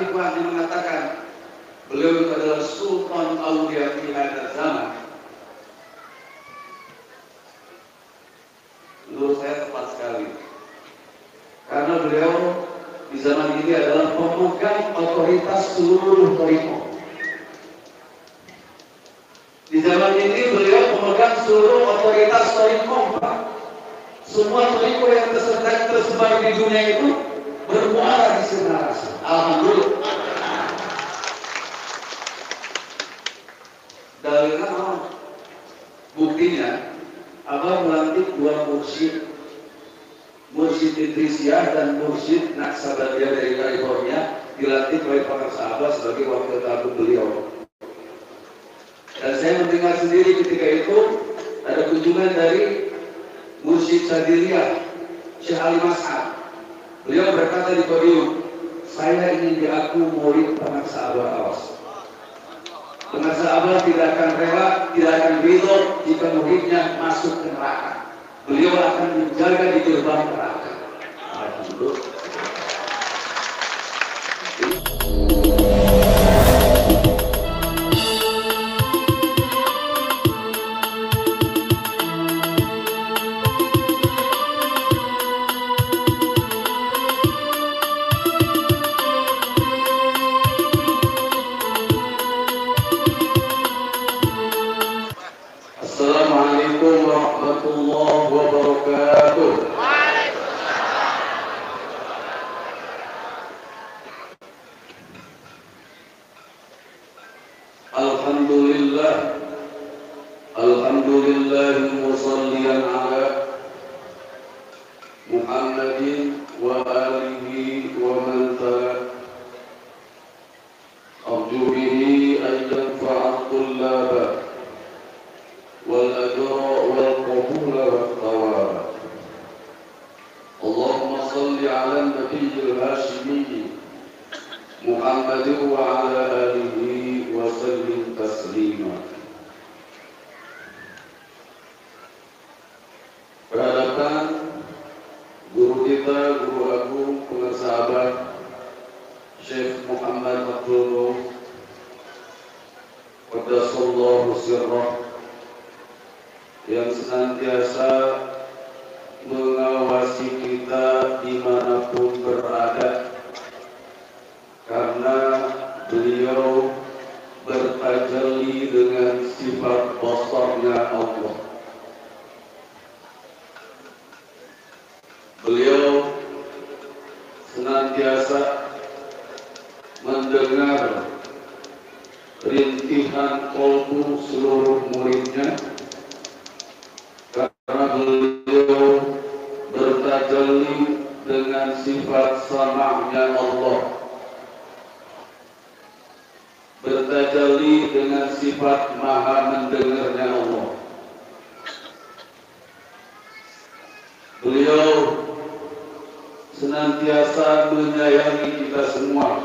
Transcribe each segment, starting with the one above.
ikhwan yang mengatakan beliau itu adalah Sultan Aulia fi hadzal zaman. Menurut saya tepat sekali. Karena beliau di zaman ini adalah pemegang otoritas seluruh thariqah. Di zaman ini beliau pemegang seluruh otoritas thariqah. Semua thariqah yang tersebar di dunia itu bermuara di Sirna Rasul. Alhamdulillah. Dalilnya apa? Buktinya, Abah melantik dua mursyid, Mursyid Idrisiyah dan Mursyid Naksabandiyah dari California, dilantik oleh para sahabat sebagai wakil tabib beliau. Dan saya mendengar sendiri ketika itu ada kunjungan dari Mursyid Sadiriyah, Syekh Ali Mas'ad. Beliau berkata di podium, saya ingin diaku murid pengarsa Abah awas. Pengarsa Abah tidak akan rela, tidak akan ridho jika muridnya masuk ke neraka. Beliau akan menjaga di gerbang neraka. Alhamdulillah. Assalamualaikum warahmatullahi wabarakatuh. Alhamdulillah, alhamdulillah musalliyan ala Muhammadin wa alihi wa man tala. Arju bihi an yanfa'a tullaba والأجر والقبول والثواب. اللهم صل على النبي الهاشمي محمد وعلى آله وسلم تسليما. Berhadapan guru kita, guru agung, pengersahabat Syekh Muhammad Abdul Qaddasallahu sirrah, yang senantiasa mengawasi kita dimanapun berada, karena beliau bertajalli dengan sifat basarnya Allah. Beliau senantiasa mendengar rintihan kolbu seluruh muridnya, karena beliau bertajalli dengan sifat sama'nya Allah, bertajalli dengan sifat maha mendengarnya Allah. Beliau senantiasa menyayangi kita semua,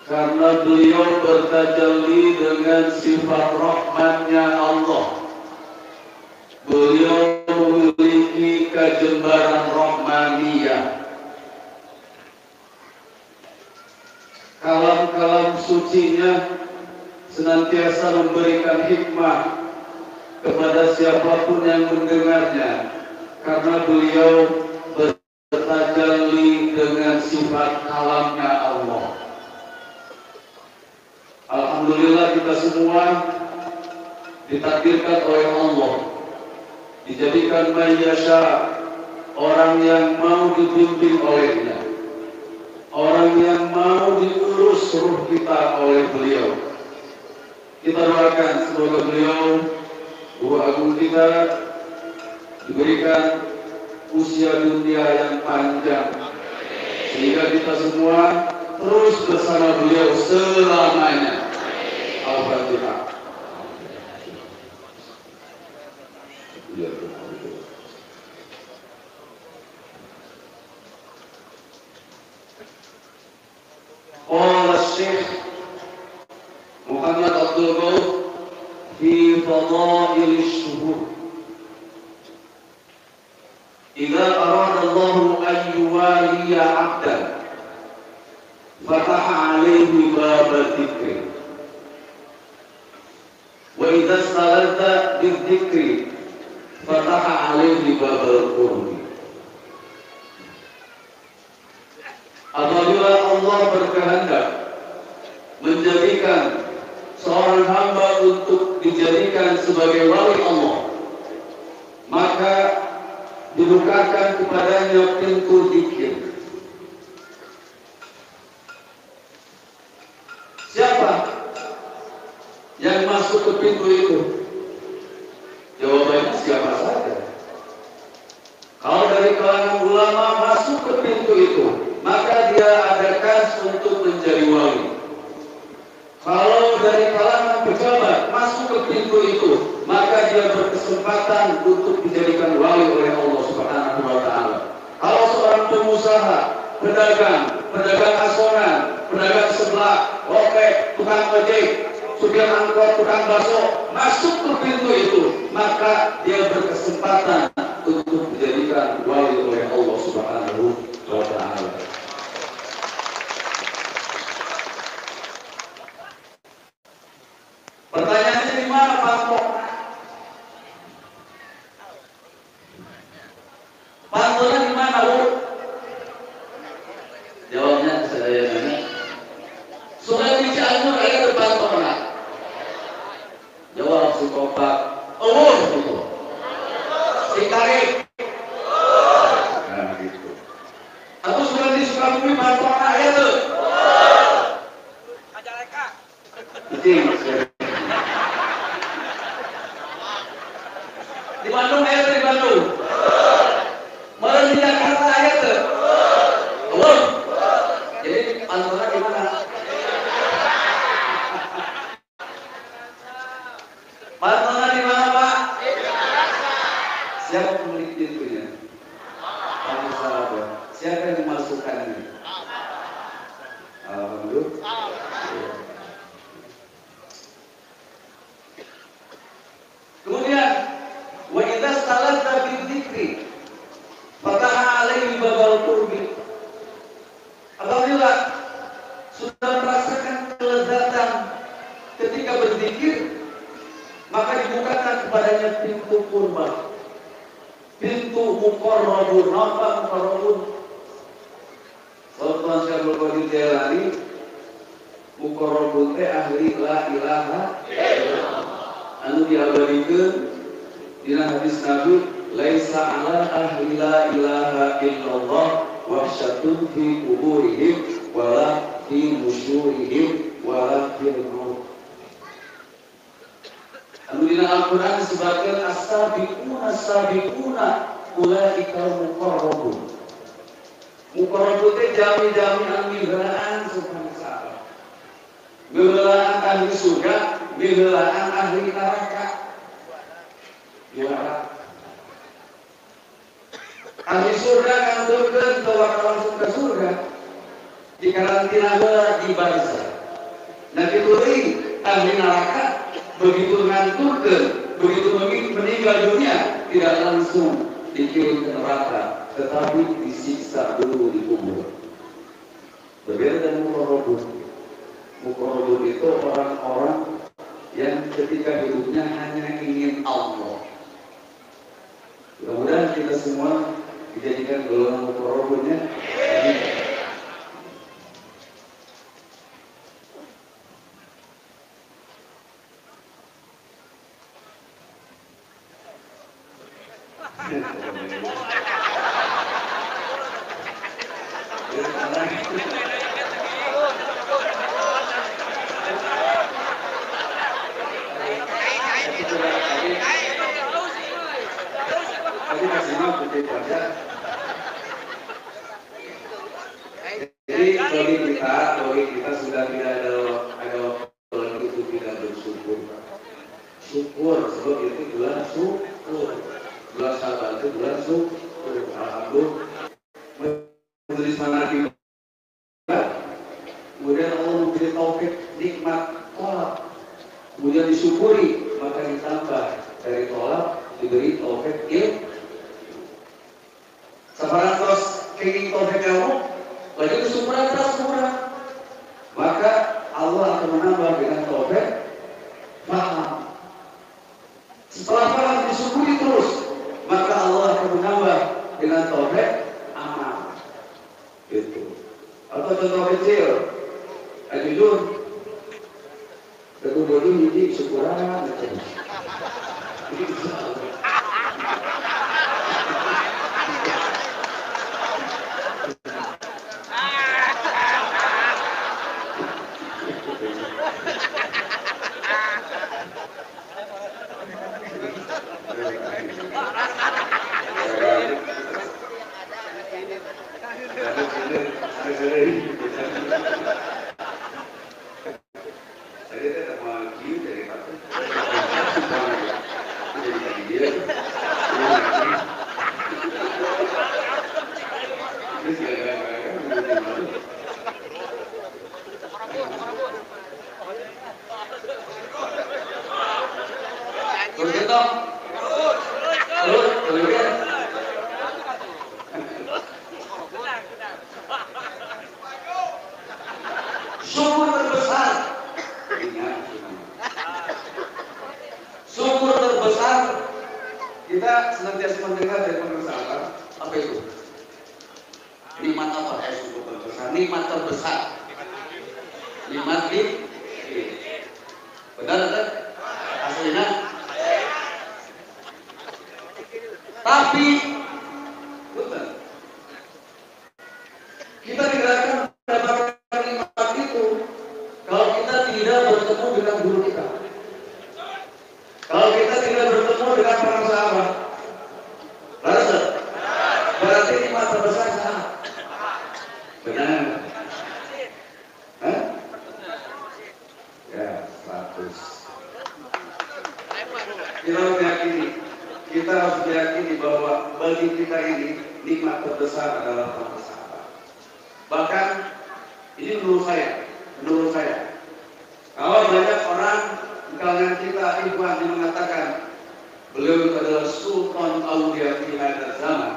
karena beliau bertajalli dengan sifat rahmatnya Allah. Beliau memiliki kejembaran rahmaniyah. Kalam-kalam sucinya senantiasa memberikan hikmah kepada siapapun yang mendengarnya, karena beliau bertajalli dengan sifat kalamnya Allah. Alhamdulillah, kita semua ditakdirkan oleh Allah dijadikan mayyasha, orang yang mau dibimbing olehnya, orang yang mau diurus ruh kita oleh beliau. Kita doakan semoga beliau, guru agung kita, diberikan usia dunia yang panjang, sehingga kita semua terus bersama beliau selamanya. Al-Fatihah. Qala Syekh Muhammad Abdul Ghauf fi fadail ash-shuhur, idza arada Allah an yuwaliya 'abdan fataha alaihi baba dzikri. Wa idza staladza bidzikri fataha alaihi babal qurbi. Apabila Allah berkehendak menjadikan seorang hamba untuk dijadikan sebagai wali Allah, maka dibukakan kepadanya pintu zikir. Siapa yang masuk ke pintu itu? Jawabannya siapa saja. Kalau dari kalangan ulama masuk ke pintu itu, maka dia ada kas untuk menjadi wali. Kalau dari kalangan pejabat masuk ke pintu itu, maka dia berkesempatan untuk dijadikan wali oleh Allah Subhanahu wa Ta'ala. Kalau seorang pengusaha, pedagang asongan, pedagang sebelah, tukang ojek, supir angkot, tukang bakso masuk ke pintu itu, maka dia berkesempatan untuk dijadikan wali oleh Allah Subhanahu wa Ta'ala. Pertanyaannya di mana Pak? Pantulnya di mana, Bu? Jawabnya saya nanya. Sungai di Cianjur ada depan mana? Jawab si kompak. Oh, itu. Si tarik. Nah, gitu. Atau sungai di Sukabumi Bantona ada tuh. Majalengka. Penting. Di Bandung ada tuh, di Bandung. Malah di Jakarta ada tuh. Oh. Jadi Bantona di mana? Bantona di mana, Pak? Siapa pemilik pintunya? Kamu sahabat. Siapa yang memasukkannya? Alhamdulillah. Kemudian, wa idza staladza bidzikri fataha alaihi babal qurbi. Apabila sudah merasakan kelezatan ketika berzikir, maka dibukakan kepadanya pintu kurba, pintu muqarrabun. Apa muqarrabun? Sultan Syaikhul Qadir Jailani, muqarrabun teh ahli la ilaha illallah. Anu diabadikeun dina hadis Nabi, laisa ala ahli la ilaha illallah wahsyatun fi kuburihim wala fi nusyurihim wala fi al-maut. Anu dina Al-Qur'an disebutkan as-sabiquna ulaika muqarrabun. Muqarrabun teh jami-jami anu miheulaan subhanallah. Miheulaan ahli surga, miheulaan ahli neraka. Juara. Ahli surga kan turun ke langsung ke surga. Di karantina heula di barzah. Nah kitu deui ahli neraka begitu nganturkeun, begitu meninggal dunia tidak langsung dikirim ke neraka, tetapi disiksa dulu di kubur. Berbeda dengan muqarrabun. Muqarrabun itu orang-orang yang ketika hidupnya hanya ingin Allah. Mudah-mudahan kita semua dijadikan golongan muqarrabunnya. Jadi bagi kita sudah tidak ada waktu lagi untuk kita bersyukur. Syukur sebab itu bulan syukur. Bulan Syaban itu bulan syukur. Alhamdulillah. Majelis manaqib. Kemudian Allah memberi taufik nikmat tolak. Kemudian disyukuri, maka ditambah dari tolak diberi taufik ilmu. Sabaran terus kenging taufik ilmu, lagi kesyukuran terus kurang. topeng aman. Gitu. Atau contoh kecil, jujur, aku bodoh ini syukuran. Syukur terbesar, syukur terbesar kita senantiasa mendengar dari pemirsa apa itu? Nikmat apa? Syukur terbesar, nikmat terbesar, nikmat di benar kan? Aslinya. Tapi betul, kita tidak akan mendapatkan nikmat itu kalau kita tidak bertemu dengan guru kita, kalau kita tidak bertemu dengan para sahabat. Berarti nikmat terbesar sana. Benar? Hah? Ya, 100. Kita harus meyakini bahwa bagi kita ini nikmat terbesar adalah para sahabat. Bahkan ini menurut saya, kalau banyak orang di kalangan kita ikhwan yang mengatakan beliau itu adalah sultan aulia fi hadzal zaman,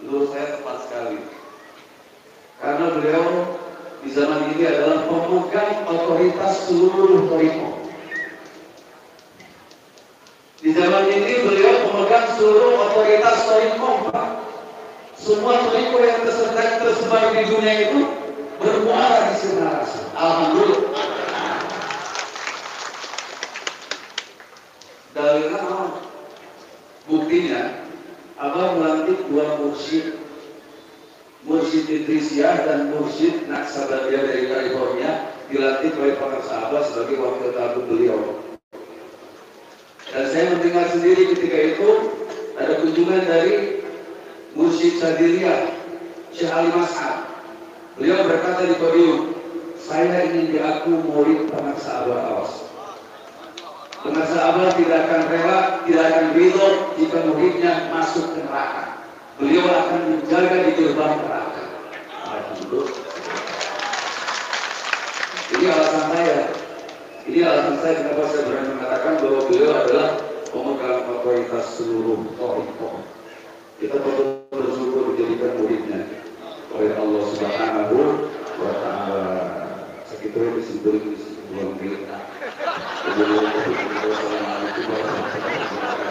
menurut saya tepat sekali. Karena beliau di zaman ini adalah pemegang otoritas seluruh thariqah. Di zaman ini beliau pemegang seluruh otoritas thariqah. Semua thariqah yang tersebar di dunia itu bermuara di Sinarasi. Alhamdulillah. Dalilnya apa? Buktinya, Abah melantik 2 mursyid, Mursyid Idrisiyah dan Mursyid Naksabandiyah dari California, dilantik oleh para sahabat sebagai wakil tabib beliau. Dan saya mendengar sendiri ketika itu ada kunjungan dari Mursyid Sadiriyah, Syekh Ali Mas'ad. Beliau berkata di podium, saya ingin diaku murid para sahabat awas. Para sahabat tidak akan rela, tidak akan ridho jika muridnya masuk ke neraka. Beliau akan menjaga di gerbang neraka. Ini alasan saya. Ini alasan saya kenapa saya berani mengatakan bahwa beliau adalah pemegang otoritas seluruh thariqah. Kita perlu bersyukur dijadikan muridnya oleh Allah Subhanahu wa Ta'ala. Sekitar disebut belum kita. Assalamualaikum warahmatullahi wabarakatuh.